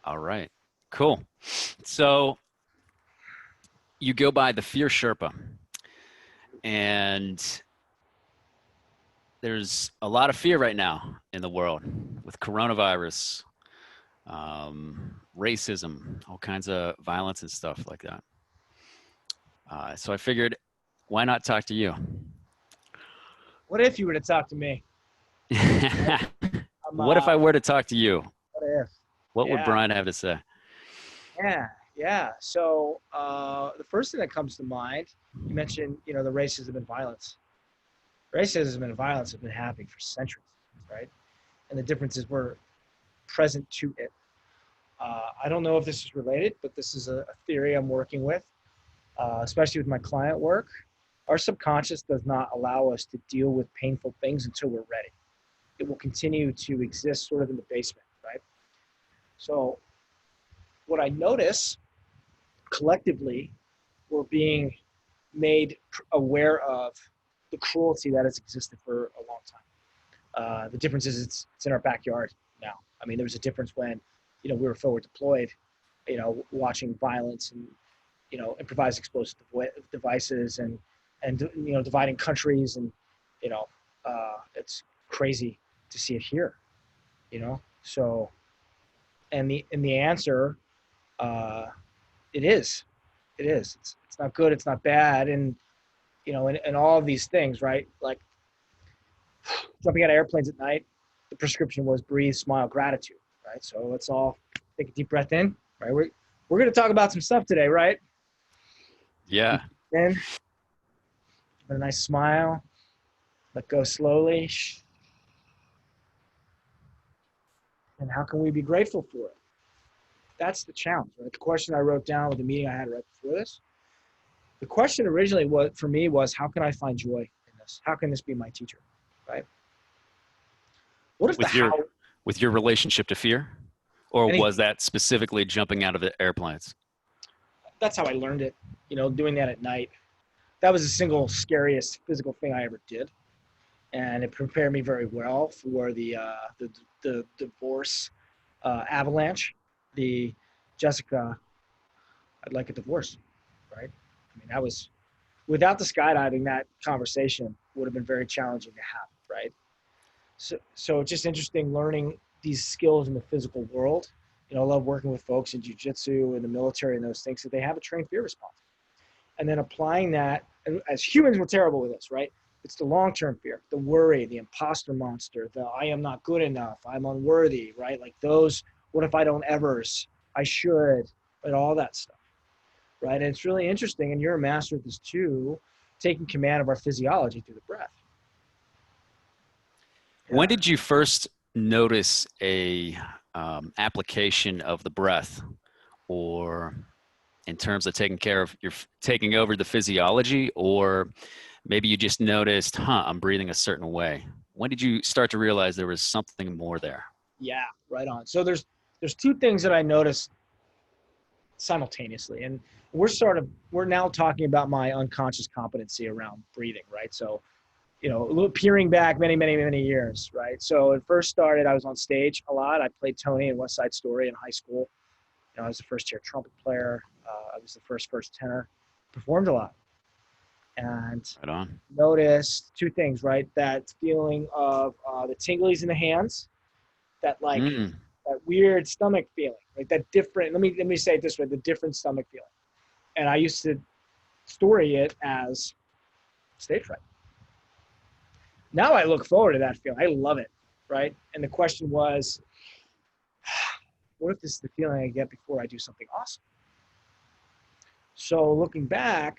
All right. Cool. So you go by the Fear Sherpa, and there's a lot of fear right now in the world with coronavirus, racism, all kinds of violence and stuff like that. So I figured, why not talk to you? What if you were to talk to me? What if I were to talk to you? What if? What would Yeah, Brian have to say? yeah. So the first thing that comes to mind, you mentioned, the racism and violence. Racism and violence have been happening for centuries, right? And the difference is we're present to it. I don't know if this is related, but this is a theory I'm working with, especially with my client work. Our subconscious does not allow us to deal with painful things until we're ready. It will continue to exist sort of in the basement, right? So what I notice collectively, we're being made aware of the cruelty that has existed for a long time. The difference is it's in our backyard now. I mean, there was a difference when, we were forward deployed, watching violence and, improvised explosive devices and dividing countries, and it's crazy to see it here, So, and the answer, it is. It's not good. It's not bad, and and all of these things, right? Like jumping out of airplanes at night, the prescription was breathe, smile, gratitude, right? So let's all take a deep breath in, right? We're going to talk about some stuff today, right? Yeah. In, a nice smile, let go slowly, and how can we be grateful for it? That's the challenge, right? The question I wrote down with the meeting I had right before this. The question originally for me was, how can I find joy in this? How can this be my teacher, right? What is with your relationship to fear, or anything? Was that specifically jumping out of the airplanes? That's how I learned it. Doing that at night. That was the single scariest physical thing I ever did, and it prepared me very well for the divorce avalanche. The Jessica, I'd like a divorce, right? I mean, that was without the skydiving. That conversation would have been very challenging to have, right? So it's just interesting learning these skills in the physical world. I love working with folks in jiu-jitsu and the military and those things, that they have a trained fear response. And then applying that, and as humans, we're terrible with this, right? It's the long-term fear, the worry, the imposter monster, the I am not good enough, I'm unworthy, right? Like those, what if I don't ever's, I should, and all that stuff, right? And it's really interesting, and you're a master at this too, taking command of our physiology through the breath. Yeah. When did you first notice a application of the breath, or in terms of taking over the physiology, or maybe you just noticed, I'm breathing a certain way? When did you start to realize there was something more there? Yeah, right on. So there's two things that I noticed simultaneously, and we're now talking about my unconscious competency around breathing, right? So, peering back many, many, many years, right? So it first started, I was on stage a lot. I played Tony in West Side Story in high school. I was the first chair trumpet player. I was the first tenor. Performed a lot. And noticed two things, right? That feeling of the tinglies in the hands, that that weird stomach feeling, right? That different, let me say it this way, the different stomach feeling. And I used to story it as stage fright. Now I look forward to that feeling. I love it, right? And the question was, what if this is the feeling I get before I do something awesome? So looking back,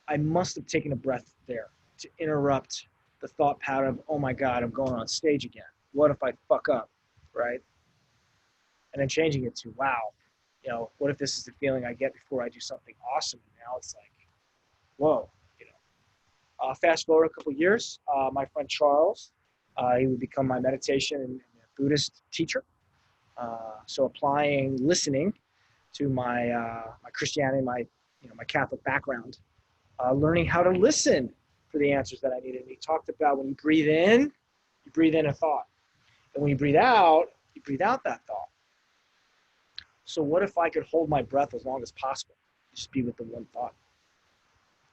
I must have taken a breath there to interrupt the thought pattern of, oh my God, I'm going on stage again. What if I fuck up, right? And then changing it to, wow, what if this is the feeling I get before I do something awesome? And now it's like, whoa, fast forward a couple of years, my friend Charles, he would become my meditation and Buddhist teacher. So applying listening to my Christianity, my Catholic background, learning how to listen for the answers that I needed. And he talked about when you breathe in a thought, and when you breathe out that thought. So what if I could hold my breath as long as possible? Just be with the one thought.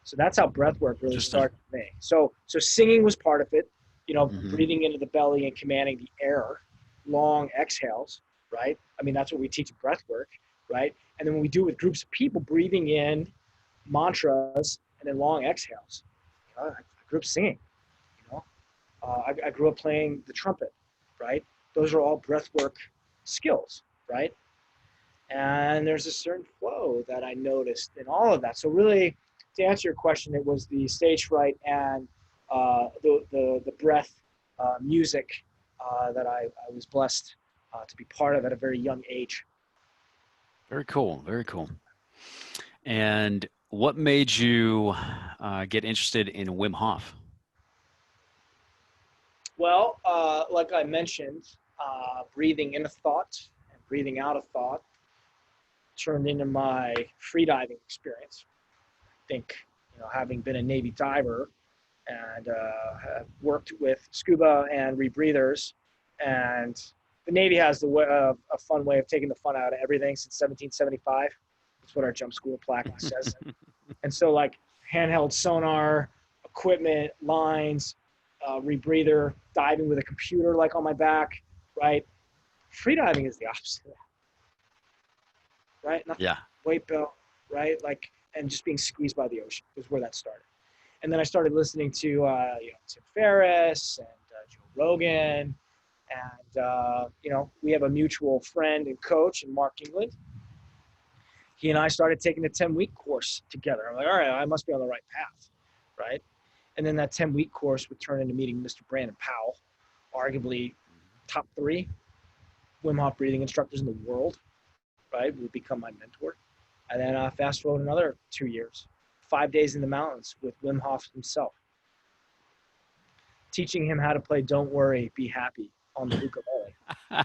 So that's how breath work really Interesting. started for me. So singing was part of it, Mm-hmm. breathing into the belly and commanding the air, long exhales, right? I mean, that's what we teach in breath work, right? And then when we do it with groups of people, breathing in mantras and then long exhales. I grew up singing, you know. I grew up playing the trumpet, right? Those are all breath work skills, right? And there's a certain flow that I noticed in all of that. So really, to answer your question, it was the stage fright and the breath music that I was blessed to be part of at a very young age. Very cool. Very cool. And what made you get interested in Wim Hof? Well, like I mentioned, breathing in a thought and breathing out of thought turned into my freediving experience. I think, having been a Navy diver and have worked with scuba and rebreathers, and the Navy has a fun way of taking the fun out of everything since 1775. That's what our jump school plaque says. And so, like, handheld sonar, equipment, lines, rebreather, diving with a computer like on my back, right? Freediving is the opposite of that, right? Nothing, Yeah. weight belt, right? Like, and just being squeezed by the ocean is where that started. And then I started listening to Tim Ferriss and Joe Rogan, and we have a mutual friend and coach, and Mark England. He and I started taking the 10-week course together. I'm like, all right, I must be on the right path, right? And then that 10-week course would turn into meeting Mr. Brandon Powell, arguably top 3 Wim Hof breathing instructors in the world, right? Would become my mentor. And then fast forward another 2 years, 5 days in the mountains with Wim Hof himself, teaching him how to play Don't Worry, Be Happy on the ukulele.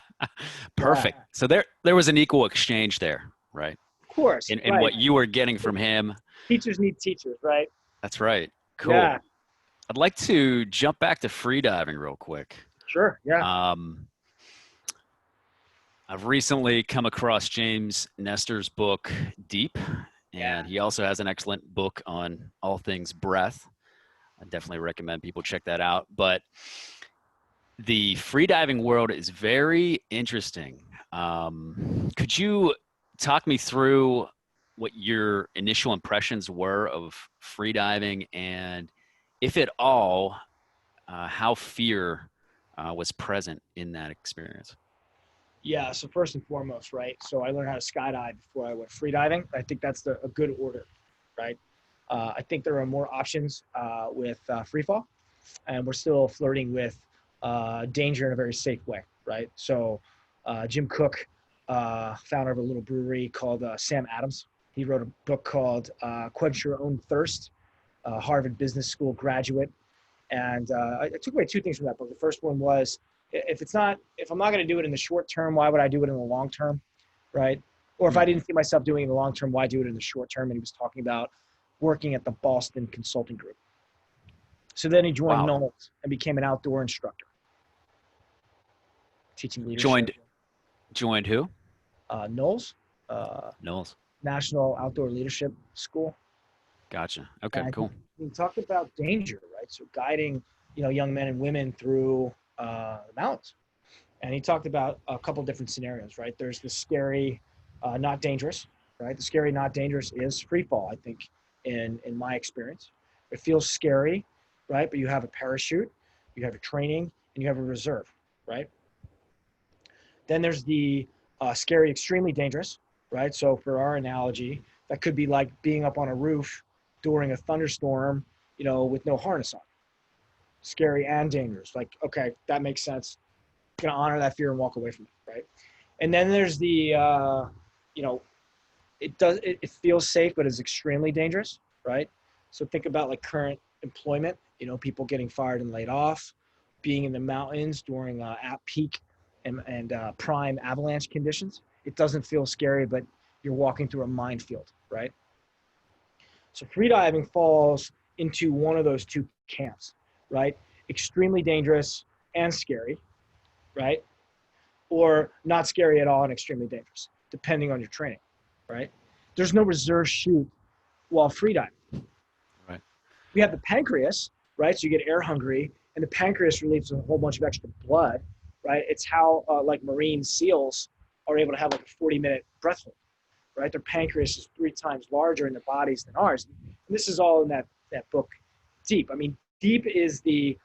Perfect. Yeah, So there was an equal exchange there, right? of course, In right. what you were getting from him. Teachers need teachers, right? That's right. Cool. Yeah, I'd like to jump back to freediving real quick. sure, yeah. I've recently come across James Nestor's book, Deep, Yeah. and he also has an excellent book on all things breath. I definitely recommend people check that out. But the freediving world is very interesting. Could you talk me through what your initial impressions were of freediving, and if at all, how fear was present in that experience? Yeah, so first and foremost, right? So I learned how to skydive before I went freediving. I think that's a good order, right? I think there are more options with free fall, and we're still flirting with danger in a very safe way, right? So Jim Cook, founder of a little brewery called Sam Adams, he wrote a book called Quench Your Own Thirst, Harvard Business School graduate. And I took away 2 things from that book. The first one was, if I'm not going to do it in the short term, why would I do it in the long term, right? Or if I didn't see myself doing it in the long term, why do it in the short term? And he was talking about working at the Boston Consulting Group. So then he joined Wow. Knowles and became an outdoor instructor, teaching leadership. Joined who? Knowles, Knowles. National Outdoor Leadership School. Gotcha. Okay, And cool. he talked about danger, right? So guiding, young men and women through the mountains. And he talked about a couple different scenarios, right? There's the scary, not dangerous, right? The scary, not dangerous is free fall, I think, in my experience. It feels scary, right? But you have a parachute, you have a training, and you have a reserve, right? Then there's the scary, extremely dangerous, right? So for our analogy, that could be like being up on a roof during a thunderstorm, with no harness on. Scary and dangerous. Like, okay, that makes sense. Gonna honor that fear and walk away from it, right? And then there's the, it feels safe, but it's extremely dangerous, right? So think about like current employment, people getting fired and laid off, being in the mountains during at peak and prime avalanche conditions. It doesn't feel scary, but you're walking through a minefield, right? So freediving falls into one of those 2 camps, right? Extremely dangerous and scary, right? Or not scary at all and extremely dangerous. depending on your training, right? There's no reserve chute while freediving. Right. We have the pancreas, right? So you get air hungry, and the pancreas releases a whole bunch of extra blood, right? It's how like marine seals are able to have like a 40-minute breath hold, right? Their pancreas is 3 times larger in their bodies than ours. And this is all in that book, Deep. I mean, Deep is the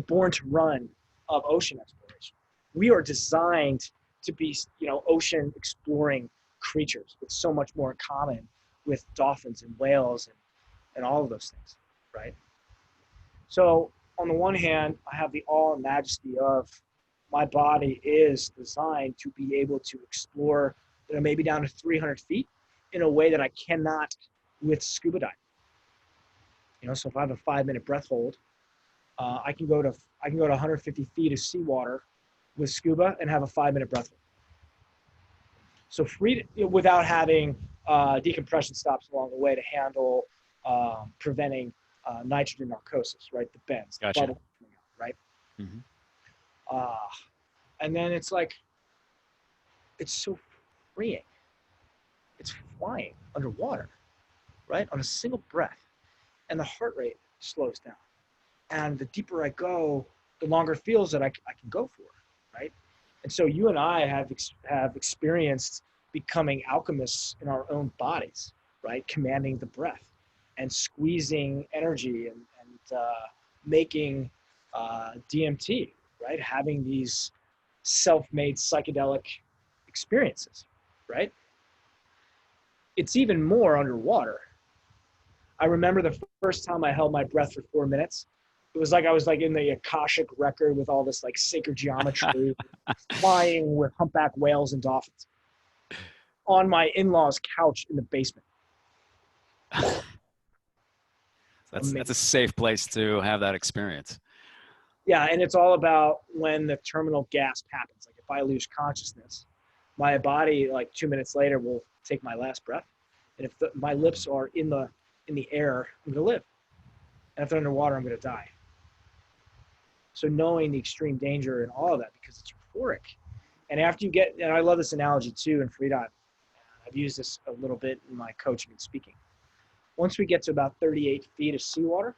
born to run of ocean exploration. We are designed to be, ocean exploring creatures with so much more in common with dolphins and whales and all of those things, right? So on the one hand, I have the awe and majesty of my body is designed to be able to explore, maybe down to 300 feet in a way that I cannot with scuba diving. So if I have a 5-minute breath hold, I can go to 150 feet of seawater with scuba and have a 5-minute breath hold. So without having decompression stops along the way to handle preventing nitrogen narcosis, right? The bends, Gotcha. the bubble coming out, right? Mm-hmm. And then it's like, it's so freeing. It's flying underwater, right? On a single breath. And the heart rate slows down. And the deeper I go, the longer it feels that I can go for, right? And so you and I have experienced becoming alchemists in our own bodies, right? Commanding the breath and squeezing energy and making DMT, right? Having these self-made psychedelic experiences, right? It's even more underwater. I remember the first time I held my breath for 4 minutes. It was like I was like in the Akashic record with all this like sacred geometry, flying with humpback whales and dolphins on my in-laws' couch in the basement. That's a safe place to have that experience. Yeah, and it's all about when the terminal gasp happens. Like if I lose consciousness, my body like 2 minutes later will take my last breath, and if my lips are in the air, I'm going to live. And if they're underwater, I'm going to die. So knowing the extreme danger and all of that, because it's euphoric. And after you get, and I love this analogy too in freediving. I've used this a little bit in my coaching and speaking. Once we get to about 38 feet of seawater,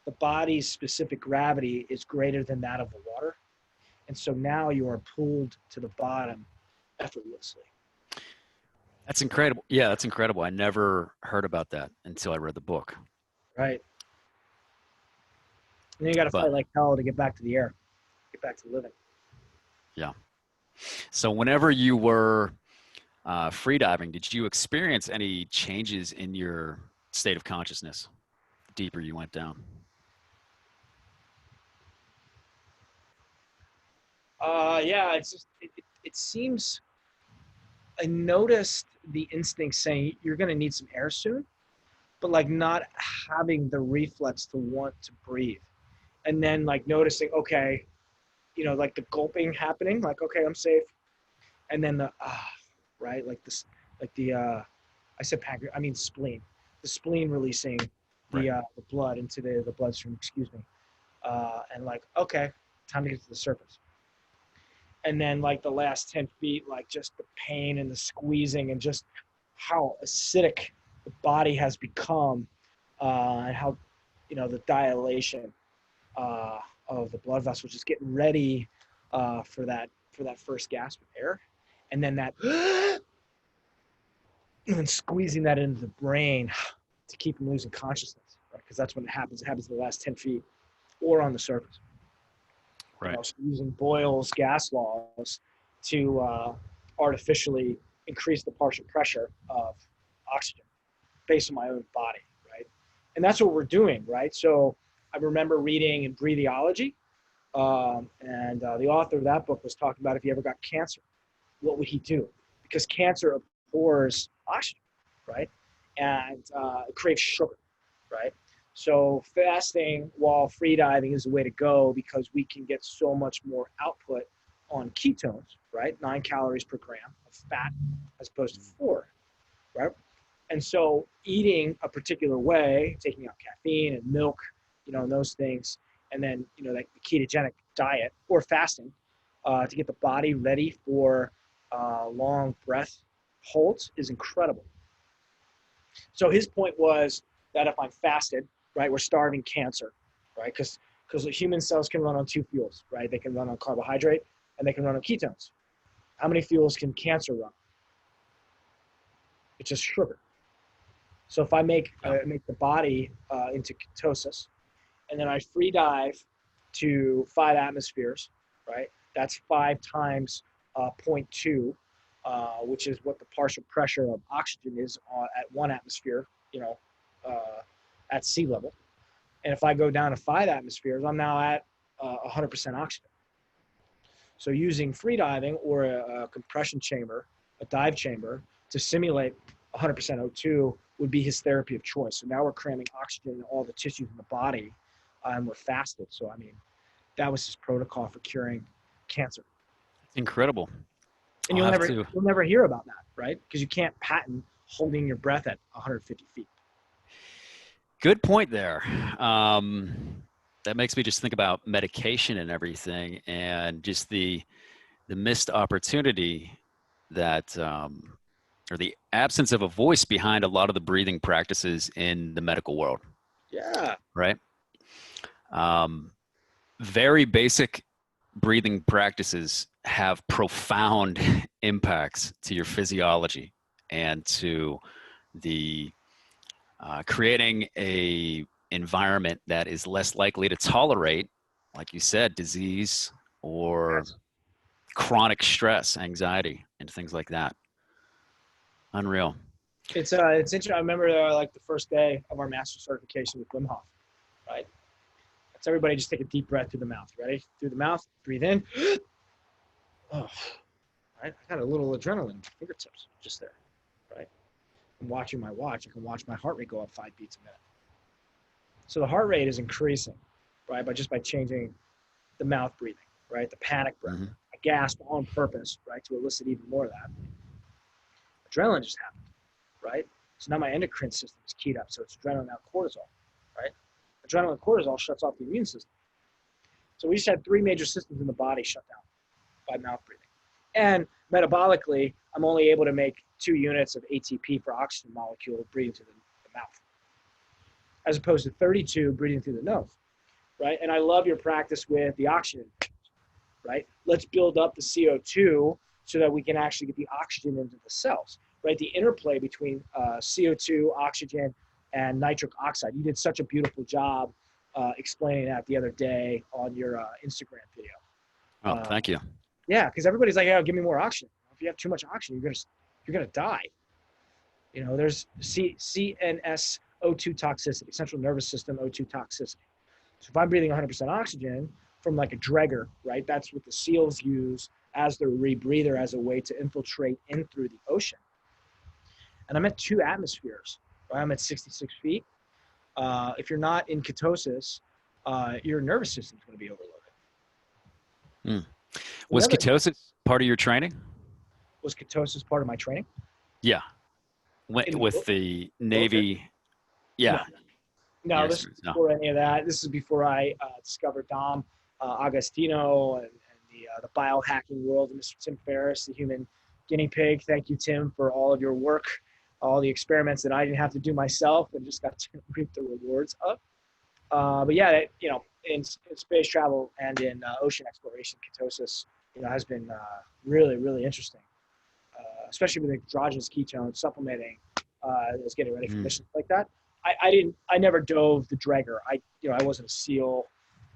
the body's specific gravity is greater than that of the water. And so now you are pulled to the bottom effortlessly. That's incredible. Yeah, that's incredible. I never heard about that until I read the book. Right. And then you got to fight like hell to get back to the air, get back to living. Yeah. So whenever you were freediving, did you experience any changes in your state of consciousness the deeper you went down? Yeah, it's just, it seems, I noticed the instinct saying you're going to need some air soon, but like not having the reflex to want to breathe. And then like noticing, okay, like the gulping happening, like, okay, I'm safe. And then the, right? Like this, like the, I said pancreas, I mean spleen, the spleen releasing the blood into the bloodstream, excuse me. And like, okay, time to get to the surface. And then like the last 10 feet, like just the pain and the squeezing and just how acidic the body has become, and how, the dilation of the blood vessels, just getting ready for that first gasp of air. And then that, and then squeezing that into the brain to keep them losing consciousness, right? Because that's when it happens. It happens in the last 10 feet or on the surface. Right. So using Boyle's gas laws to artificially increase the partial pressure of oxygen based on my own body, right? And that's what we're doing, right? So I remember reading in Breathiology, and the author of that book was talking about if he ever got cancer, what would he do? Because cancer abhors oxygen, right? And it craves sugar, right? So fasting while freediving is the way to go because we can get so much more output on ketones, right? 9 calories per gram of fat as opposed to 4, right? And so eating a particular way, taking out caffeine and milk, and those things, and then, like the ketogenic diet or fasting to get the body ready for long breath holds is incredible. So his point was that if I'm fasted, right, we're starving cancer, right? Because human cells can run on two fuels, right? They can run on carbohydrate and they can run on ketones. How many fuels can cancer run? It's just sugar. So if I make the body into ketosis, and then I free dive to 5 atmospheres, right? That's 5 times 0.2, which is what the partial pressure of oxygen is at 1 atmosphere, at sea level. And if I go down to 5 atmospheres, I'm now at 100% oxygen. So using free diving or a compression chamber, a dive chamber, to simulate 100% O2 would be his therapy of choice. So now we're cramming oxygen in all the tissues in the body, and we're fasted. So, I mean, that was his protocol for curing cancer. Incredible. And you'll never hear about that, right? Because you can't patent holding your breath at 150 feet. Good point there. That makes me just think about medication and everything, and just the missed opportunity that, or the absence of a voice behind a lot of the breathing practices in the medical world. Yeah. Right. Very basic breathing practices have profound impacts to your physiology and to the creating a environment that is less likely to tolerate, like you said, disease or chronic stress, anxiety, and things like that. Unreal. It's interesting. I remember like the first day of our master certification with Wim Hof, right? So everybody just take a deep breath through the mouth. Ready? Through the mouth, breathe in. Oh, right? I got a little adrenaline fingertips just there, right? I'm watching my watch. I can watch my heart rate go up 5 beats a minute. So the heart rate is increasing, right? By changing the mouth breathing, right? The panic breath. Mm-hmm. I gasped on purpose, right? To elicit even more of that. Adrenaline just happened, right? So now my endocrine system is keyed up. So it's adrenaline, now cortisol, right? Adrenaline and cortisol shuts off the immune system. So we just had 3 major systems in the body shut down by mouth breathing. And metabolically, I'm only able to make 2 units of ATP per oxygen molecule breathing through the mouth, as opposed to 32 breathing through the nose, right? And I love your practice with the oxygen, right? Let's build up the CO2 so that we can actually get the oxygen into the cells, right? The interplay between CO2, oxygen, and nitric oxide. You did such a beautiful job explaining that the other day on your Instagram video. Oh, thank you. Yeah, because everybody's like, "Oh, give me more oxygen." If you have too much oxygen, you're gonna die. There's CNS O2 toxicity, central nervous system O2 toxicity. So if I'm breathing 100% oxygen from like a dregger, right? That's what the SEALs use as their rebreather as a way to infiltrate in through the ocean. And I'm at 2 atmospheres, right? I'm at 66 feet. If you're not in ketosis, your nervous system is going to be overloaded. Was ketosis part of your training? Was ketosis part of my training? Yeah. With the Navy. Yeah. No, this is before any of that. This is before I discovered Dom Agostino and the biohacking world, and Mr. Tim Ferriss, the human guinea pig. Thank you, Tim, for all of your work, all the experiments that I didn't have to do myself and just got to reap the rewards of. But yeah, in space travel and in ocean exploration, ketosis, has been really, really interesting, especially with exogenous ketones, supplementing, is getting ready for missions like that. I never dove the dregger. I wasn't a SEAL.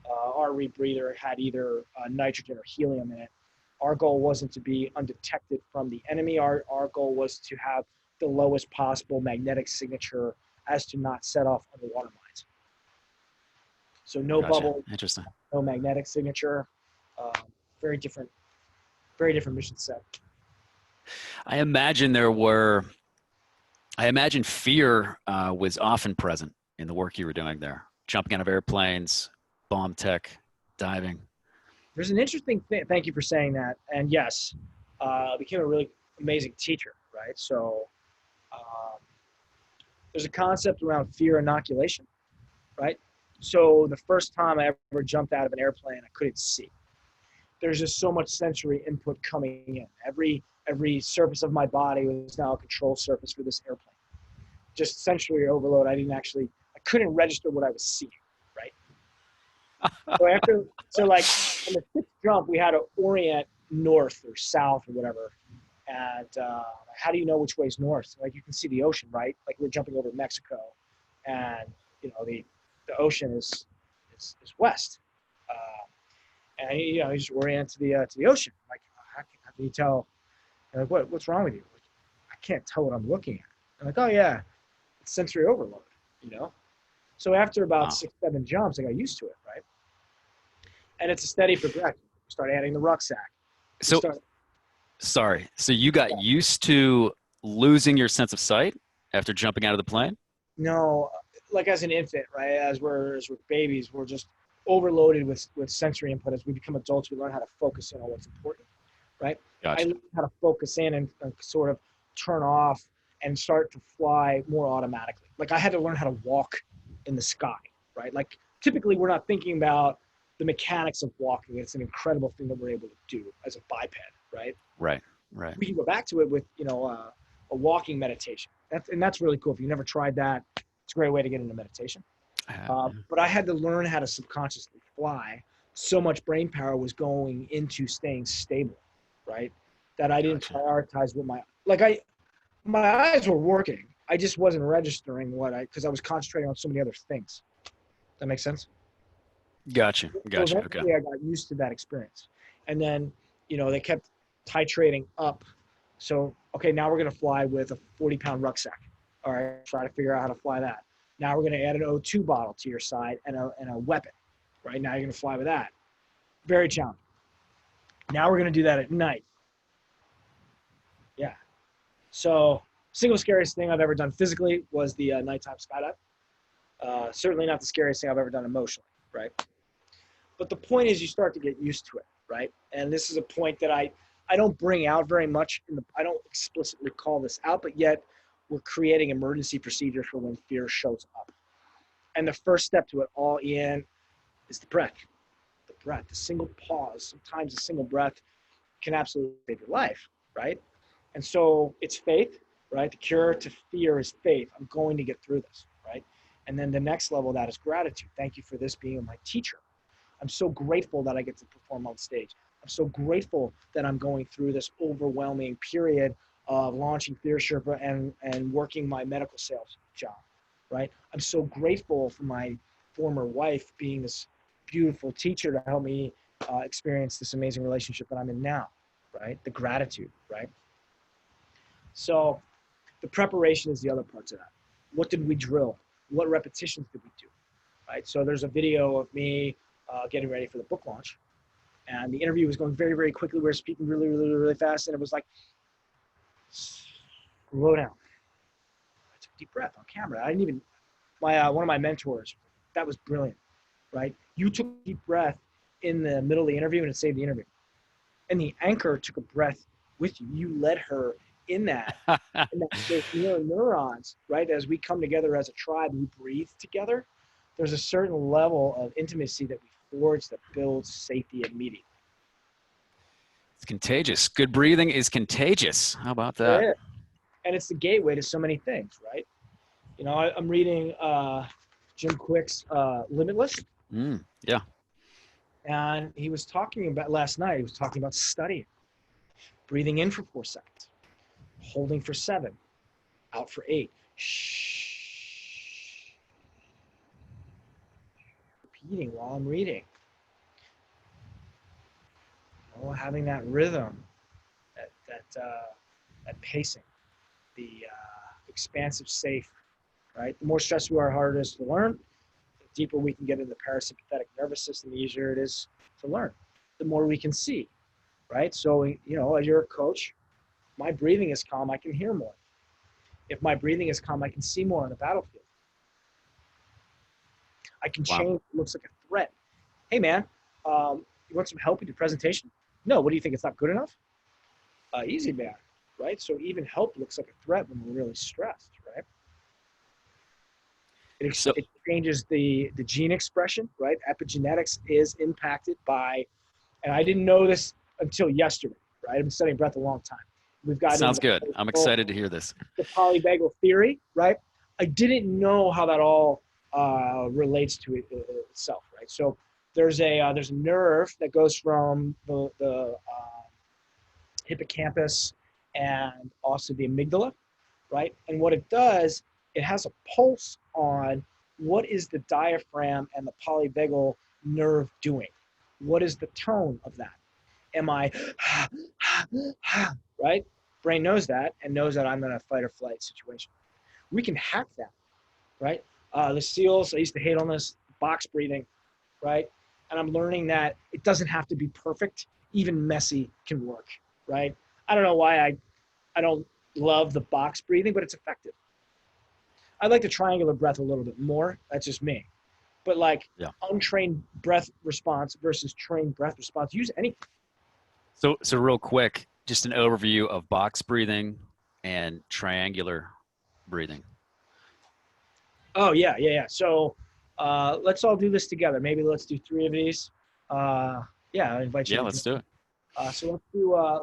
Our rebreather had either nitrogen or helium in it. Our goal wasn't to be undetected from the enemy. Our goal was to have the lowest possible magnetic signature as to not set off underwater mines. So no bubble, interesting, no magnetic signature. Very different mission set. I imagine fear was often present in the work you were doing there. Jumping out of airplanes, bomb tech, diving. There's an interesting thing. Thank you for saying that. And yes, I became a really amazing teacher, right? So there's a concept around fear inoculation, right? So the first time I ever jumped out of an airplane, I couldn't see. There's just so much sensory input coming in. Every Every surface of my body was now a control surface for this airplane. Just sensory overload. I couldn't register what I was seeing, right? So like on the sixth jump, we had to orient north or south or whatever. And how do you know which way is north? Like you can see the ocean, right? Like we're jumping over Mexico, and you know the ocean is west. And you know, you just orient to the ocean. Like how can you tell? Like what's wrong with you? Like, I can't tell what I'm looking at. I'm like, oh yeah, it's sensory overload. You know. So after about 6-7 jumps, I got used to it, right? And it's a steady progression. You start adding the rucksack. Sorry. So you got used to losing your sense of sight after jumping out of the plane? No, like as an infant, right? As we're babies, we're just overloaded with sensory input. As we become adults, we learn how to focus in on what's important, right? Gotcha. I learned how to focus in and sort of turn off and start to fly more automatically. Like I had to learn how to walk in the sky, right? Like typically we're not thinking about the mechanics of walking. It's an incredible thing that we're able to do as a biped, right? Right. We can go back to it with, you know, a walking meditation. That's really cool. If you've never tried that, it's a great way to get into meditation. But I had to learn how to subconsciously fly. So much brain power was going into staying stable, right? That I didn't prioritize what my eyes were working. I just wasn't registering because I was concentrating on so many other things. That makes sense? Gotcha. So Okay. I got used to that experience. And then, you know, they kept titrating up. So, okay, now we're going to fly with a 40-pound rucksack. All right, try to figure out how to fly that. Now we're going to add an O2 bottle to your side and a weapon. Right now you're going to fly with that. Very challenging. Now we're going to do that at night. Yeah. So, single scariest thing I've ever done physically was the nighttime skydive. Certainly not the scariest thing I've ever done emotionally, right? But the point is you start to get used to it, right? And this is a point that I don't bring out very much. I don't explicitly call this out, but yet we're creating emergency procedures for when fear shows up. And the first step to it all, Ian, is the breath. The breath, the single pause. Sometimes a single breath can absolutely save your life, right? And so it's faith, right? The cure to fear is faith. I'm going to get through this, right? And then the next level of that is gratitude. Thank you for this being my teacher. I'm so grateful that I get to perform on stage. I'm so grateful that I'm going through this overwhelming period of launching Fear Sherpa and working my medical sales job, right? I'm so grateful for my former wife being this beautiful teacher to help me experience this amazing relationship that I'm in now, right? The gratitude, right? So the preparation is the other part to that. What did we drill? What repetitions did we do, right? So there's a video of me getting ready for the book launch. And the interview was going very, very quickly. We were speaking really, really, really fast. And it was like, slow down. I took a deep breath on camera. I didn't even, one of my mentors, that was brilliant, right? You took a deep breath in the middle of the interview and it saved the interview. And the anchor took a breath with you. You led her in that. And those neurons, right? As we come together as a tribe, we breathe together. There's a certain level of intimacy that we forge that builds safety immediately. It's contagious. Good breathing is contagious. How about that? Yeah. And it's the gateway to so many things, right? You know, I'm reading Jim Quick's Limitless. Yeah. And he was talking about, last night, he was talking about studying. Breathing in for 4 seconds. Holding for 7. Out for 8. Shh. Repeating while I'm reading. Oh, having that rhythm, that pacing, the expansive safe, right? The more stressed we are, harder it is to learn. The deeper we can get in the parasympathetic nervous system, the easier it is to learn. The more we can see, right? So, you know, as you're a coach, my breathing is calm, I can hear more. If my breathing is calm, I can see more on the battlefield. I can change what looks like a threat. Hey, man, you want some help with your presentation? No, what do you think? It's not good enough? Easy, man, right? So even help looks like a threat when we're really stressed, right? It changes the gene expression, right? Epigenetics is impacted by, and I didn't know this until yesterday, right? I've been studying breath a long time. We've got Sounds good. I'm excited to hear this. the Polybagel Theory, right? I didn't know how that all relates to itself, right? So there's a nerve that goes from the hippocampus and also the amygdala, right? And what it does, it has a pulse on what is the diaphragm and the polyvagal nerve doing? What is the tone of that? Am I, right? Brain knows that and knows that I'm in a fight or flight situation. We can hack that, right? The SEALs, I used to hate on this, box breathing, right? And I'm learning that it doesn't have to be perfect. Even messy can work, right? I don't know why I don't love the box breathing, but it's effective. I like the triangular breath a little bit more. That's just me. But like untrained breath response versus trained breath response, use anything. So real quick, just an overview of box breathing and triangular breathing. Oh yeah. So let's all do this together. Maybe let's do 3 of these. Yeah, I invite you. Yeah, let's do it. So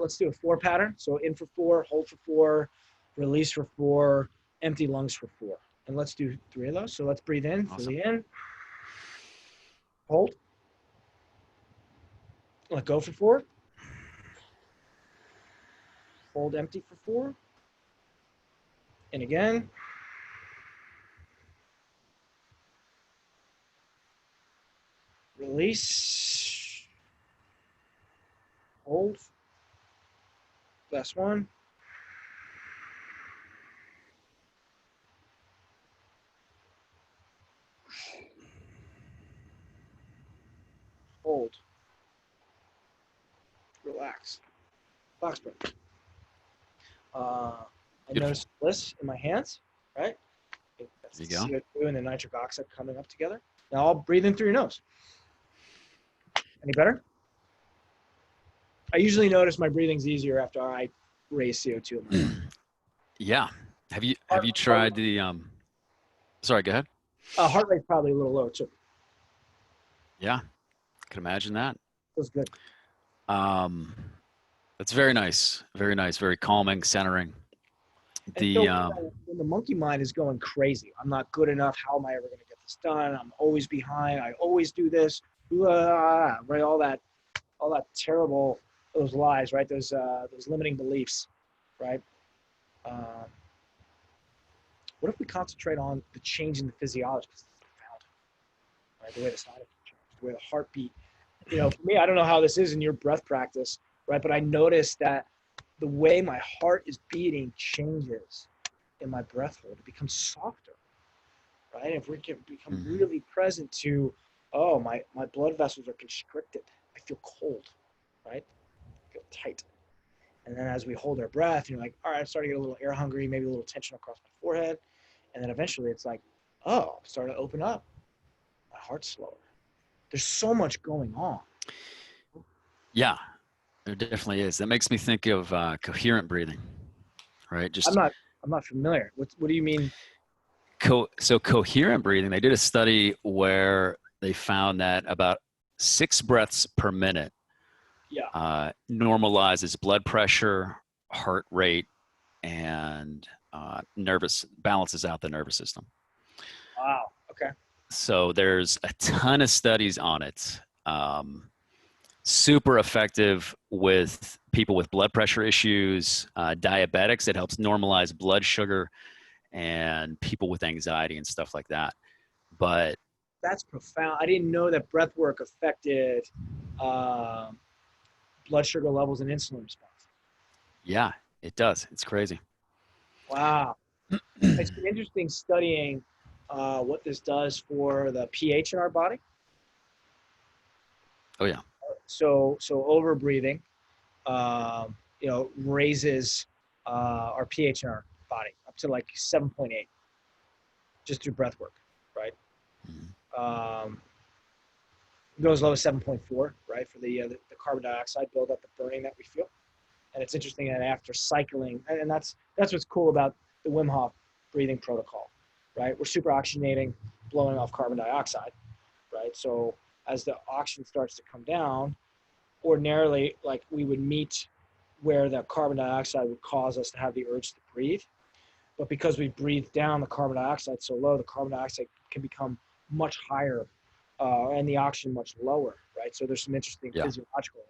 let's do a 4 pattern. So in for 4, hold for 4, release for 4, empty lungs for 4. And let's do 3 of those. So let's breathe in, fully in, hold, let go for 4, hold empty for 4, and again, release, hold, last one, hold, relax, box breath. I notice bliss in my hands, right? That's the CO2 and the nitric oxide coming up together. Now I'll breathe in through your nose. Any better? I usually notice my breathing's easier after I raise CO2 in my body. Yeah. Have you tried the sorry, go ahead. Heart rate's probably a little low too. Yeah. I can imagine that. Feels good. It's very nice. Very nice, very calming, centering. When the monkey mind is going crazy, I'm not good enough. How am I ever going to get this done? I'm always behind. I always do this. Right, all that terrible, those lies, right? Those limiting beliefs, right? What if we concentrate on the change in the physiology? Because it's profound, right? The way the sinus changes, the way the heartbeat. You know, for me, I don't know how this is in your breath practice, right? But I noticed that the way my heart is beating changes in my breath hold. It becomes softer, right? If we can become really present to, oh, my blood vessels are constricted. I feel cold, right? I feel tight. And then as we hold our breath, you're like, all right, I'm starting to get a little air hungry, maybe a little tension across my forehead. And then eventually it's like, oh, I'm starting to open up. My heart's slower. There's so much going on. Yeah, there definitely is. That makes me think of coherent breathing, right? Just I'm not familiar. What do you mean? So coherent breathing, they did a study where they found that about 6 breaths per minute normalizes blood pressure, heart rate, and balances out the nervous system. Wow. Okay. So there's a ton of studies on it. Super effective with people with blood pressure issues, diabetics. It helps normalize blood sugar, and people with anxiety and stuff like that. But that's profound. I didn't know that breath work affected blood sugar levels and insulin response. Yeah, it does. It's crazy. Wow. It's been interesting studying what this does for the pH in our body. Oh yeah. So over breathing, raises our pH in our body up to like 7.8, just through breath work, right? Goes low as 7.4, right, for the carbon dioxide buildup, the burning that we feel. And it's interesting that after cycling, and that's what's cool about the Wim Hof breathing protocol, right? We're super oxygenating, blowing off carbon dioxide, right? So as the oxygen starts to come down, ordinarily, like we would meet where the carbon dioxide would cause us to have the urge to breathe. But because we breathe down the carbon dioxide so low, the carbon dioxide can become much higher and the oxygen much lower, right? So there's some interesting Yeah. physiological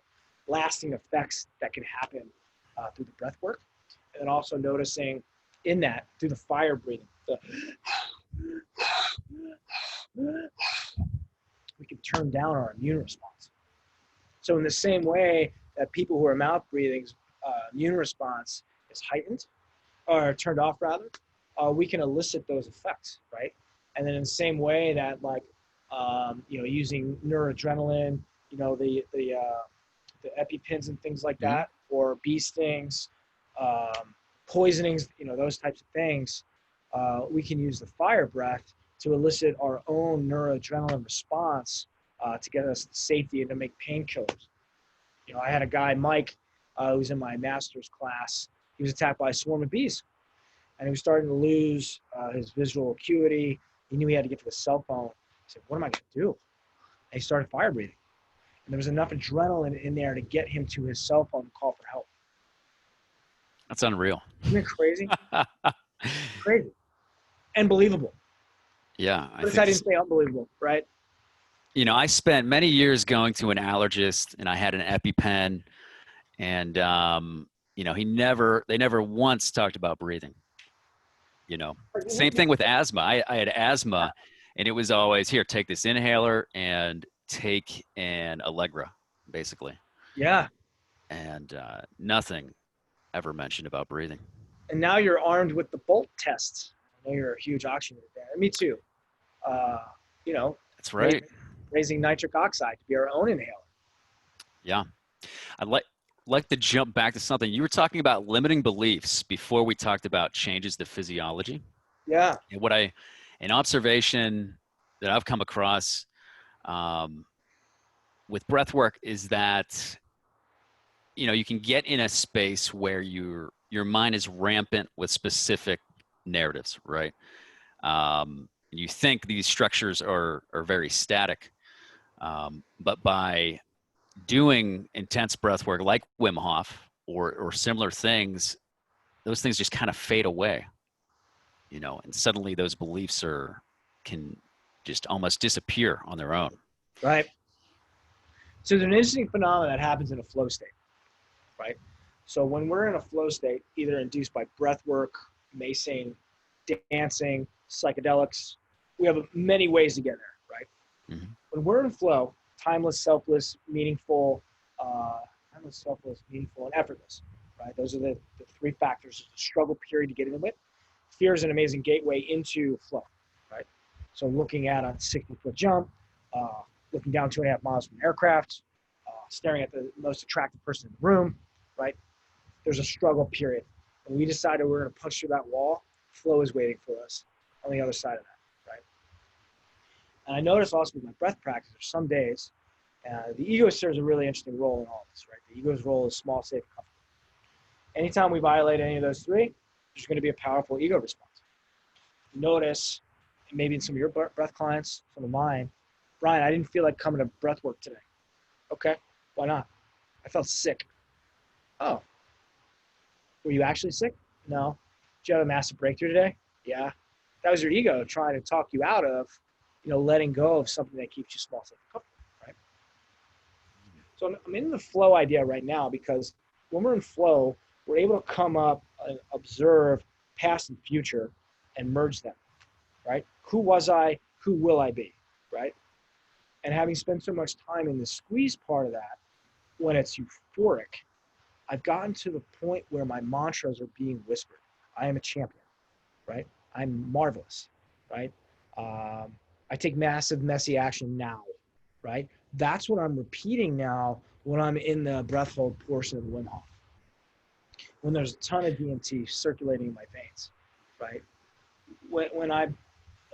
lasting effects that can happen through the breath work. And then also noticing in that through the fire breathing, we can turn down our immune response. So in the same way that people who are mouth breathing, immune response is heightened or turned off rather, we can elicit those effects, right? And then in the same way that like, using noradrenaline, the EpiPens and things like that, or bee stings, poisonings, those types of things, we can use the fire breath to elicit our own noradrenaline response to get us to safety and to make painkillers. I had a guy, Mike, who was in my master's class. He was attacked by a swarm of bees, and he was starting to lose his visual acuity. He knew he had to get to the cell phone. He said, what am I going to do? And he started fire breathing. And there was enough adrenaline in there to get him to his cell phone and call for help. That's unreal. Isn't it crazy? Crazy. And believable. Yeah. I didn't say unbelievable, right? I spent many years going to an allergist, and I had an EpiPen, and they never once talked about breathing. Same thing with asthma. I had asthma, and it was always, here, take this inhaler and take an Allegra, basically. Yeah. And nothing ever mentioned about breathing. And now you're armed with the Bolt tests. I know you're a huge oxygen fan. Me too. That's right. Raising nitric oxide to be our own inhaler. Yeah. I'd like to jump back to something. You were talking about limiting beliefs before we talked about changes to physiology. Yeah. And an observation that I've come across with breath work is that, you can get in a space where your mind is rampant with specific narratives, right? You think these structures are very static, but by doing intense breath work like Wim Hof or similar things, those things just kind of fade away, and suddenly those beliefs can just almost disappear on their own. Right. So there's an interesting phenomenon that happens in a flow state, right? So when we're in a flow state, either induced by breath work, macing, dancing, psychedelics, we have many ways to get there, right? Mm-hmm. When we're in flow, timeless, selfless, meaningful, and effortless, right? Those are the three factors. There's a struggle period to get into it. Fear is an amazing gateway into flow, right? So looking at a 60-foot jump, looking down 2.5 miles from an aircraft, staring at the most attractive person in the room, right? There's a struggle period. When we decided we're going to punch through that wall, flow is waiting for us on the other side of that, right? And I notice also with my breath practice, there's some days, the ego serves a really interesting role in all this, right? The ego's role is small, safe, and comfortable. Anytime we violate any of those three, there's going to be a powerful ego response. Notice, maybe in some of your breath clients, some of mine, Brian, I didn't feel like coming to breath work today. Okay, why not? I felt sick. Oh, were you actually sick? No. Did you have a massive breakthrough today? Yeah. That was your ego trying to talk you out of, letting go of something that keeps you small, safe, and comfortable, right? So I'm in the flow idea right now because when we're in flow, we're able to come up and observe past and future and merge them, right? Who was I? Who will I be, right? And having spent so much time in the squeeze part of that, when it's euphoric, I've gotten to the point where my mantras are being whispered. I am a champion, right? I'm marvelous, right? I take massive, messy action now, right? That's what I'm repeating now when I'm in the breath hold portion of the Wim Hof. When there's a ton of DMT circulating in my veins, right? When I'm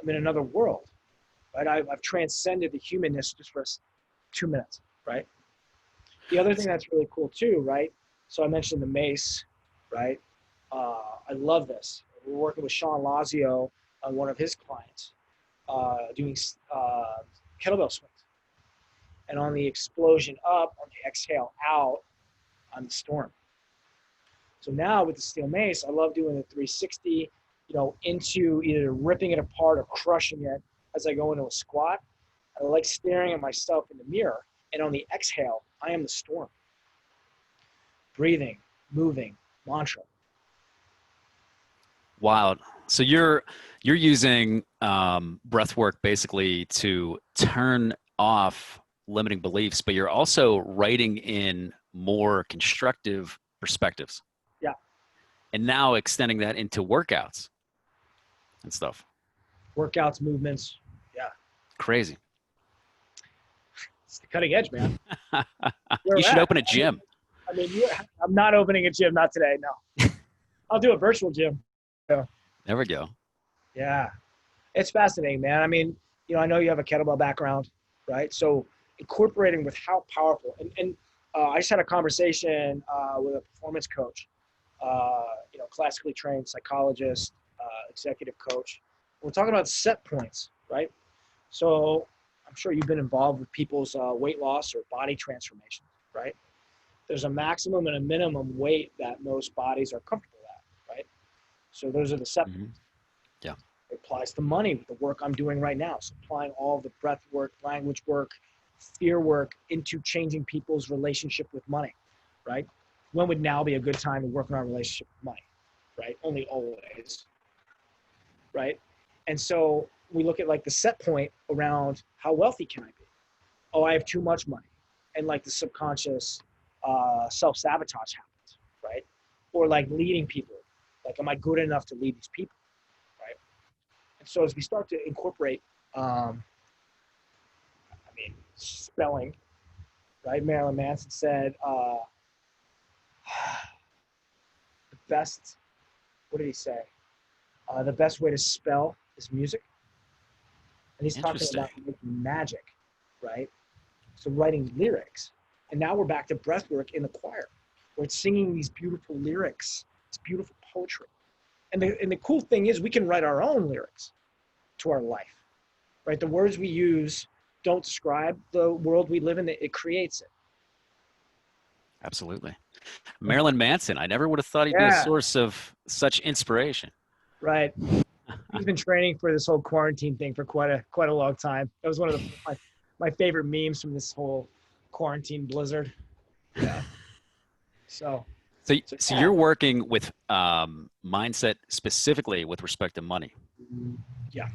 in another world, right? I've transcended the humanness just for 2 minutes, right? The other thing that's really cool too, right? So I mentioned the mace, right? I love this. We're working with Sean Lazio on one of his clients doing kettlebell swings. And on the explosion up, on the exhale out, I'm the storm, So now with the steel mace, I love doing the 360, into either ripping it apart or crushing it as I go into a squat. I like staring at myself in the mirror, and on the exhale, I am the storm. Breathing, moving, mantra. Wild. So you're using breath work basically to turn off limiting beliefs, but you're also writing in more constructive perspectives. Yeah. And now extending that into workouts and stuff. Workouts, movements. Yeah. Crazy. It's the cutting edge, man. You should open a gym. I mean, I'm not opening a gym, not today, no. I'll do a virtual gym. There we go. Yeah. It's fascinating, man. I mean, I know you have a kettlebell background, right? So incorporating with how powerful, and I just had a conversation with a performance coach, classically trained psychologist, executive coach. We're talking about set points, right? So I'm sure you've been involved with people's weight loss or body transformation, right? There's a maximum and a minimum weight that most bodies are comfortable at, right? So those are the set points. Yeah. It applies to money with the work I'm doing right now. So applying all the breath work, language work, fear work into changing people's relationship with money, right? When would now be a good time to work on our relationship with money, right? Only always, right? And so we look at like the set point around how wealthy can I be? Oh, I have too much money. And like the subconscious self-sabotage happens, right? Or like leading people. Like, am I good enough to lead these people, right? And so as we start to incorporate, spelling, right? Marilyn Manson said, the best, what did he say? The best way to spell is music. And he's talking about making magic, right? So writing lyrics. And now we're back to breath work in the choir, where it's singing these beautiful lyrics, it's beautiful poetry. And the cool thing is we can write our own lyrics to our life, right? The words we use don't describe the world we live in, it creates it. Absolutely. Marilyn Manson, I never would have thought he'd be a source of such inspiration. Right. He's been training for this whole quarantine thing for quite a long time. That was one of my favorite memes from this whole quarantine blizzard. Yeah. So you're working with mindset specifically with respect to money. Yeah.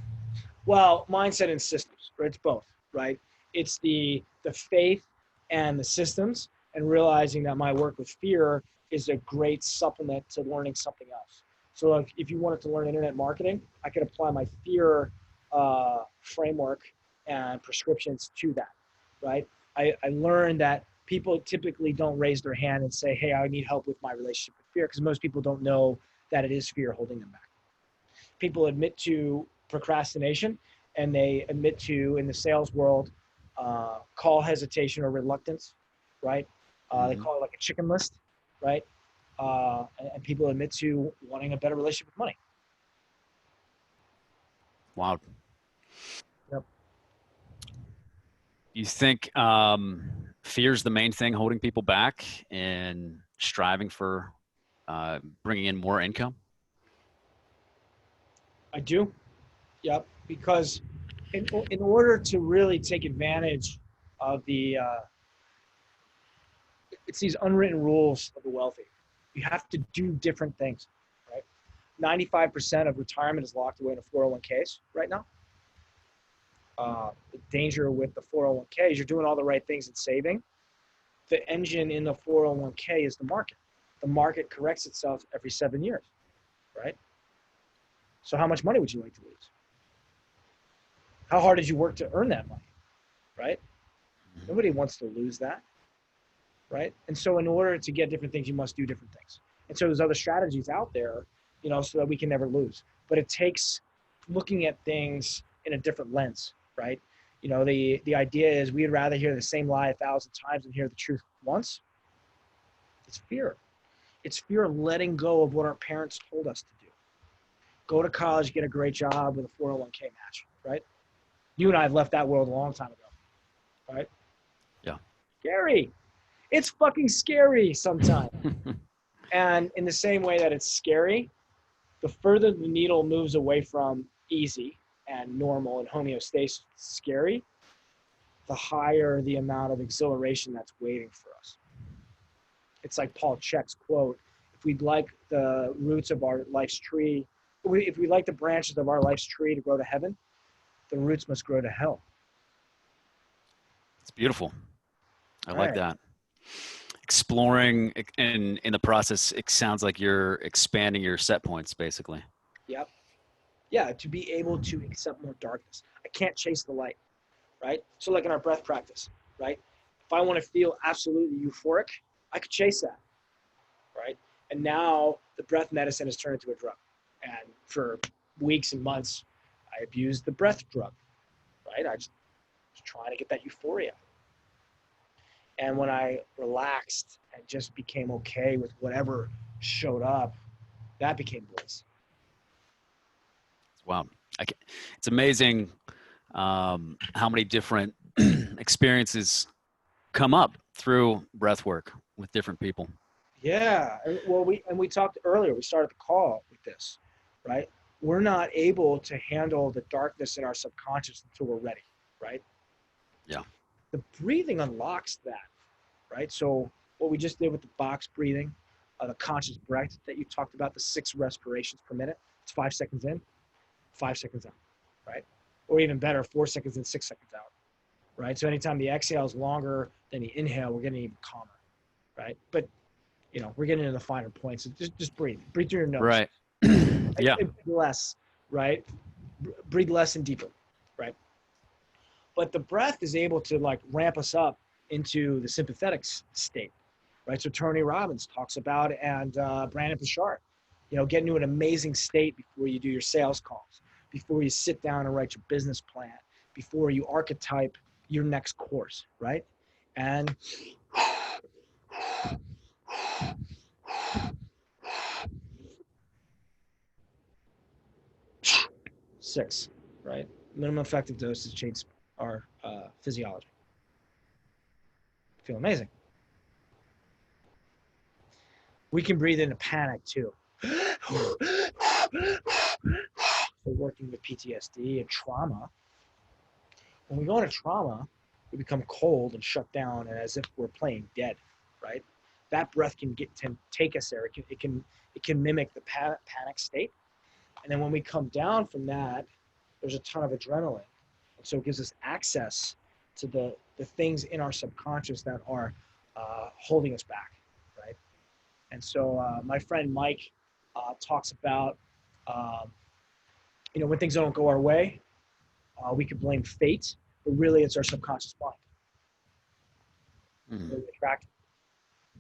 Well, mindset and systems, right? It's both, right? It's the faith and the systems, and realizing that my work with fear is a great supplement to learning something else. So like, if you wanted to learn internet marketing, I could apply my fear framework and prescriptions to that, right? I learned that people typically don't raise their hand and say, hey, I need help with my relationship with fear, because most people don't know that it is fear holding them back. People admit to procrastination, and they admit to, in the sales world, call hesitation or reluctance, right? They call it like a chicken list, right? And people admit to wanting a better relationship with money. Wow. Yep. You think fear is the main thing holding people back and striving for bringing in more income? I do. Yep. Because in order to really take advantage of it's these unwritten rules of the wealthy. You have to do different things, right? 95% of retirement is locked away in a 401ks right now. The danger with the 401k is you're doing all the right things and saving. The engine in the 401k is the market. The market corrects itself every 7 years, right? So how much money would you like to lose? How hard did you work to earn that money, right? Nobody wants to lose that, right? And so in order to get different things, you must do different things. And so there's other strategies out there, so that we can never lose. But it takes looking at things in a different lens, right? The idea is we'd rather hear the same lie 1,000 times than hear the truth once. It's fear. It's fear of letting go of what our parents told us to do. Go to college, get a great job with a 401k match, right? You and I have left that world a long time ago, right? Yeah. Scary. It's fucking scary sometimes. And in the same way that it's scary, the further the needle moves away from easy and normal and homeostasis scary, the higher the amount of exhilaration that's waiting for us. It's like Paul Chek's quote, if we'd like the roots of our life's tree, if we like the branches of our life's tree to grow to heaven, the roots must grow to hell. It's beautiful. I like Right. that. Exploring, and in the process, it sounds like you're expanding your set points, basically. Yep. Yeah, to be able to accept more darkness. I can't chase the light, right? So like in our breath practice, right? If I want to feel absolutely euphoric, I could chase that, right? And now the breath medicine has turned into a drug. And for weeks and months, I abused the breath drug, right? I just was trying to get that euphoria. And when I relaxed and just became okay with whatever showed up, that became bliss. Wow. It's amazing how many different experiences come up through breath work with different people. Yeah. Well, we talked earlier, we started the call with this, right? We're not able to handle the darkness in our subconscious until we're ready, right? Yeah. The breathing unlocks that, right? So what we just did with the box breathing, the conscious breath that you talked about, the 6 respirations per minute, it's 5 seconds in, 5 seconds out, right? Or even better, 4 seconds in, 6 seconds out, right? So anytime the exhale is longer than the inhale, we're getting even calmer, right? But you know, we're getting into the finer points. So just breathe through your nose. Right. Yeah. Less, right? Breathe less and deeper, right? But the breath is able to like ramp us up into the sympathetic state, right? So Tony Robbins talks about, and Brandon Bouchard, you know, get into an amazing state before you do your sales calls, before you sit down and write your business plan, before you archetype your next course, right? And six, right? Minimum effective doses change our physiology. Feel amazing. We can breathe into panic too. For working with PTSD and trauma, when we go into trauma, we become cold and shut down, and as if we're playing dead, right? That breath can take us there. It can mimic the panic state, and then when we come down from that, there's a ton of adrenaline, and so it gives us access to the things in our subconscious that are holding us back, right? And so my friend Mike talks about, you know, when things don't go our way, we can blame fate, but really it's our subconscious mind. Mm.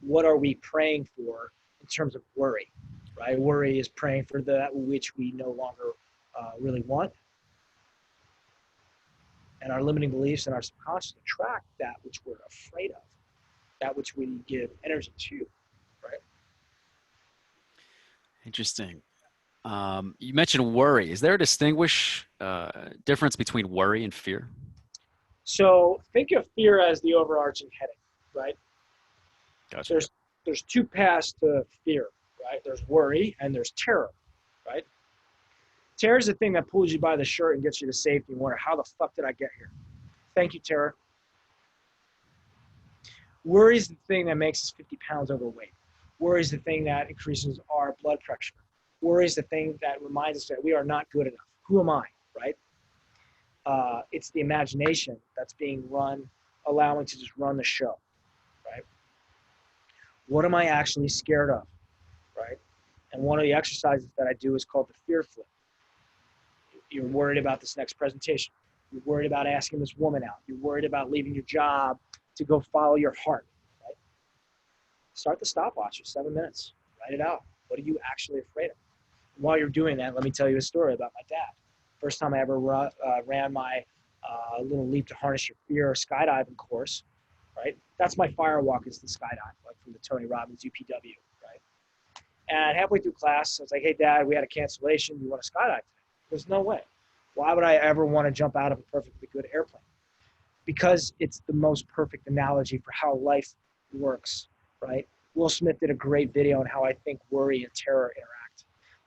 What are we praying for in terms of worry, right? Worry is praying for that which we no longer really want. And our limiting beliefs and our subconscious attract that which we're afraid of, that which we give energy to, right? Interesting. You mentioned worry. Is there a difference between worry and fear? So think of fear as the overarching heading, right? Gotcha. There's 2 paths to fear, right? There's worry and there's terror, right? Terror is the thing that pulls you by the shirt and gets you to safety and wonder, how the fuck did I get here? Thank you, terror. Worry is the thing that makes us 50 pounds overweight. Worry is the thing that increases our blood pressure. Worry is the thing that reminds us that we are not good enough. Who am I, right? It's the imagination that's being run, allowing to just run the show, right? What am I actually scared of, right? And one of the exercises that I do is called the fear flip. You're worried about this next presentation. You're worried about asking this woman out. You're worried about leaving your job to go follow your heart, right? Start the stopwatch at 7 minutes. Write it out. What are you actually afraid of? And while you're doing that, let me tell you a story about my dad. First time I ever ran my little Leap to Harness Your Fear skydiving course, right? That's my firewalk, is the skydive, like from the Tony Robbins UPW, right? And halfway through class, I was like, hey, Dad, we had a cancellation. You want to skydive today? There's no way. Why would I ever want to jump out of a perfectly good airplane? Because it's the most perfect analogy for how life works, right? Will Smith did a great video on how I think worry and terror interact.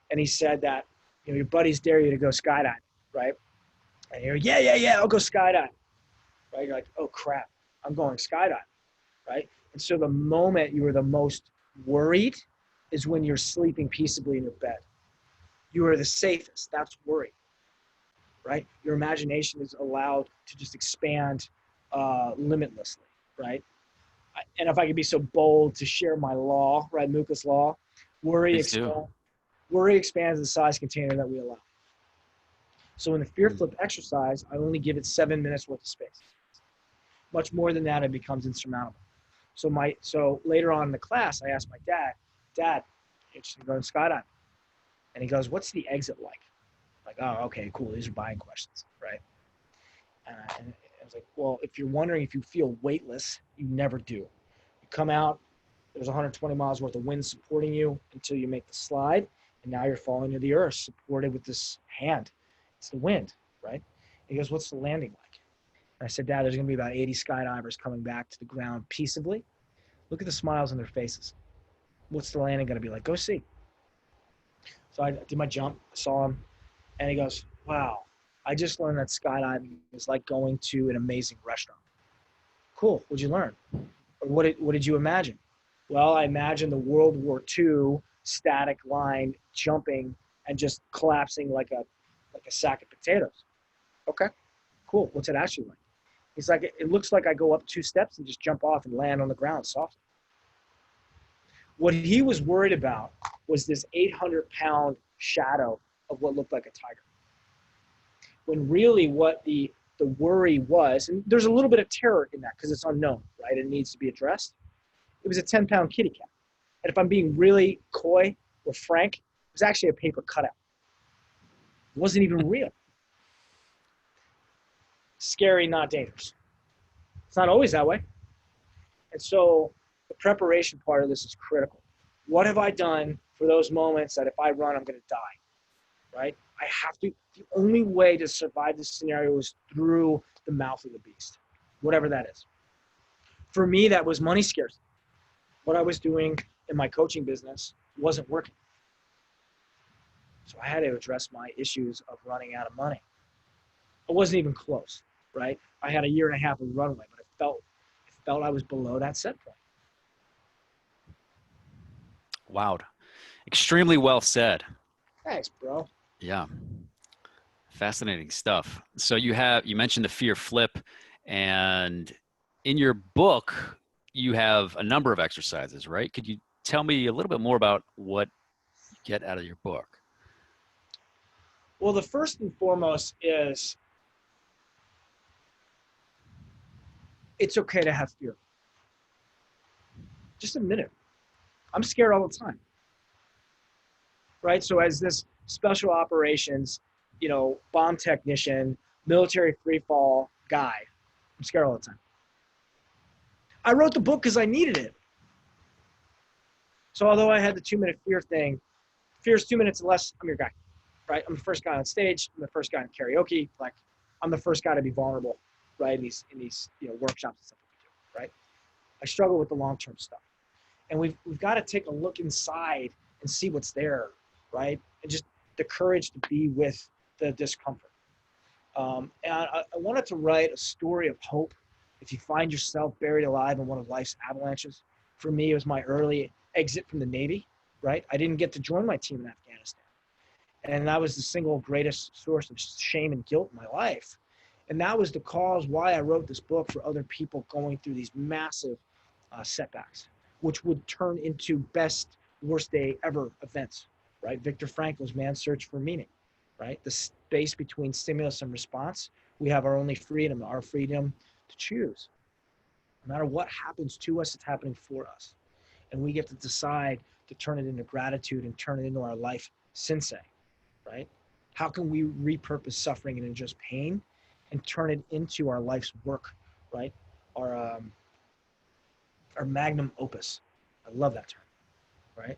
And he said that, your buddies dare you to go skydiving, right? And you're, yeah, I'll go skydiving, right? You're like, oh crap, I'm going skydiving, right? And so the moment you are the most worried is when you're sleeping peaceably in your bed. You are the safest. That's worry, right? Your imagination is allowed to just expand limitlessly, right? And if I could be so bold to share my law, right, Muka's law, worry Please do. expands the size container that we allow. So in the fear flip exercise, I only give it 7 minutes worth of space. Much more than that, it becomes insurmountable. So later on in the class, I asked my Dad, interested in going skydiving? And he goes, what's the exit like? Like, oh, okay, cool. These are buying questions, right? And I was like, well, if you're wondering if you feel weightless, you never do. You come out, there's 120 miles worth of wind supporting you until you make the slide, and now you're falling to the earth, supported with this hand. It's the wind, right? He goes, what's the landing like? And I said, Dad, there's going to be about 80 skydivers coming back to the ground peaceably. Look at the smiles on their faces. What's the landing going to be like? Go see. So I did my jump, saw him, and he goes, wow, I just learned that skydiving is like going to an amazing restaurant. Cool, what'd you learn? Or what did you imagine? Well, I imagined the World War II static line jumping and just collapsing like a sack of potatoes. Okay, cool, what's it actually like? He's like, it looks like I go up 2 steps and just jump off and land on the ground softly. What he was worried about was this 800-pound shadow of what looked like a tiger. When really what the worry was, and there's a little bit of terror in that because it's unknown, right? It needs to be addressed. It was a 10-pound kitty cat. And if I'm being really coy or frank, it was actually a paper cutout. It wasn't even real. Scary, not dangerous. It's not always that way. And so the preparation part of this is critical. What have I done for those moments that if I run, I'm going to die, right? I have to, the only way to survive this scenario is through the mouth of the beast, whatever that is. For me, that was money scarcity. What I was doing in my coaching business wasn't working. So I had to address my issues of running out of money. I wasn't even close, right? I had a year and a half of runway, but I felt I was below that set point. Wow. Extremely well said. Thanks, bro. Yeah. Fascinating stuff. So you mentioned the fear flip, and in your book, you have a number of exercises, right? Could you tell me a little bit more about what you get out of your book? Well, the first and foremost is it's okay to have fear. Just admit it. I'm scared all the time, right? So as this special operations, bomb technician, military free fall guy, I'm scared all the time. I wrote the book because I needed it. So although I had the 2-minute fear thing, fear's 2 minutes and less, I'm your guy, right? I'm the first guy on stage. I'm the first guy in karaoke. Like, I'm the first guy to be vulnerable, right? In these workshops and stuff that we do, right? I struggle with the long-term stuff. And we've got to take a look inside and see what's there, right? And just the courage to be with the discomfort. And I wanted to write a story of hope. If you find yourself buried alive in one of life's avalanches, for me, it was my early exit from the Navy, right? I didn't get to join my team in Afghanistan. And that was the single greatest source of shame and guilt in my life. And that was the cause why I wrote this book for other people going through these massive setbacks, which would turn into best, worst day ever events, right? Viktor Frankl's Man's Search for Meaning, right? The space between stimulus and response. We have our only freedom, our freedom to choose. No matter what happens to us, it's happening for us. And we get to decide to turn it into gratitude and turn it into our life sensei, right? How can we repurpose suffering and just pain and turn it into our life's work, right? Our magnum opus. I love that term, right?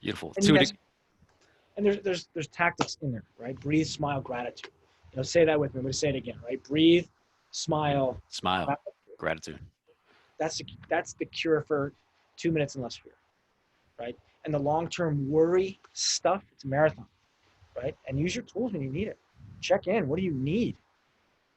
Beautiful. And yes, and there's tactics in there, right? Breathe, smile, gratitude. Say that with me. I'm going to say it again, right? Breathe, smile, gratitude. That's the cure for 2 minutes and less fear, right? And the long-term worry stuff, it's a marathon, right? And use your tools when you need it. Check in. What do you need?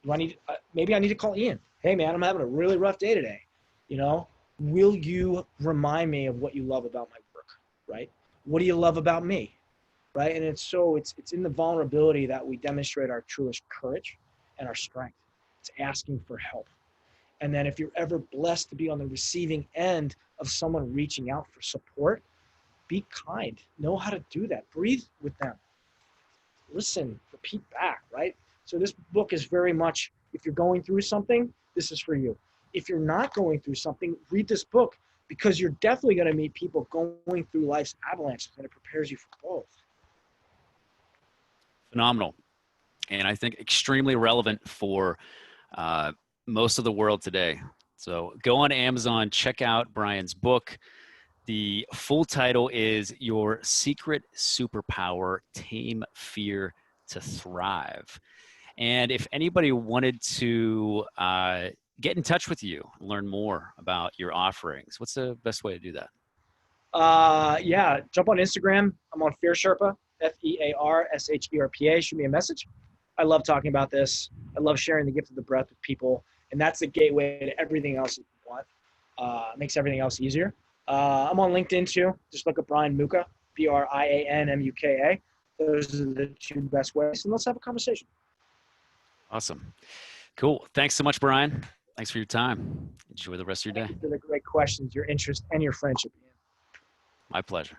Do I need, maybe I need to call Ian. Hey man, I'm having a really rough day today. You know, will you remind me of what you love about my work, right? What do you love about me, right? And it's in the vulnerability that we demonstrate our truest courage and our strength. It's asking for help. And then if you're ever blessed to be on the receiving end of someone reaching out for support, be kind. Know how to do that. Breathe with them. Listen, repeat back, right? So this book is very much, if you're going through something, this is for you. If you're not going through something, read this book, because you're definitely going to meet people going through life's avalanches, and it prepares you for both. Phenomenal. And I think extremely relevant for most of the world today. So go on Amazon, check out Brian's book. The full title is Your Secret Superpower: Tame Fear to Thrive. And if anybody wanted to get in touch with you, learn more about your offerings, what's the best way to do that? Yeah, jump on Instagram. I'm on Fear Sherpa, FearSherpa. Shoot me a message. I love talking about this. I love sharing the gift of the breath with people, and that's the gateway to everything else that you want. Makes everything else easier. I'm on LinkedIn too. Just look up Brian Muka, BrianMuka. Those are the two best ways, and let's have a conversation. Awesome. Cool. Thanks so much, Brian. Thanks for your time. Enjoy the rest of your day. Thank you for the great questions, your interest, and your friendship. My pleasure.